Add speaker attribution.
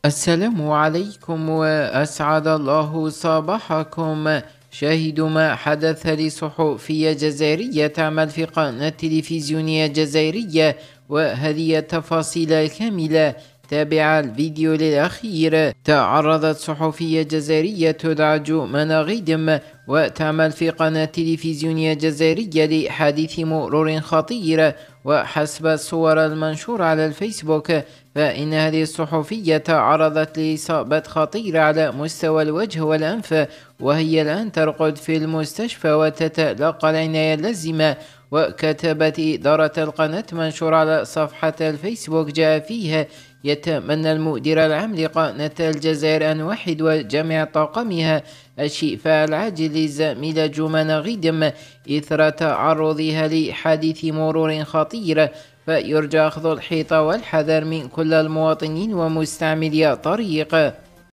Speaker 1: السلام عليكم وأسعد الله صباحكم. شاهدوا ما حدث لصحفية جزائرية تعمل في قناة تلفزيونية جزائرية، وهذه التفاصيل الكاملة. تابع الفيديو للأخير. تعرضت صحفية جزائرية تدعى جمانة غيدم وتعمل في قناة تلفزيونية جزائرية لحادث مرور خطير، وحسب الصور المنشورة على الفيسبوك فإن هذه الصحفية تعرضت لإصابات خطيرة على مستوى الوجه والأنف، وهي الآن ترقد في المستشفى وتتلقى العناية اللازمة. وكتبت إدارة القناة منشور على صفحة الفيسبوك جاء فيها: يتمنى المدير العام لقناة الجزائر أن واحد وجميع طاقمها الشفاء العاجل لزميلة جمانة غيدم إثر تعرضها لحادث مرور خطير، فيرجى أخذ الحيطة والحذر من كل المواطنين ومستعملي الطريق.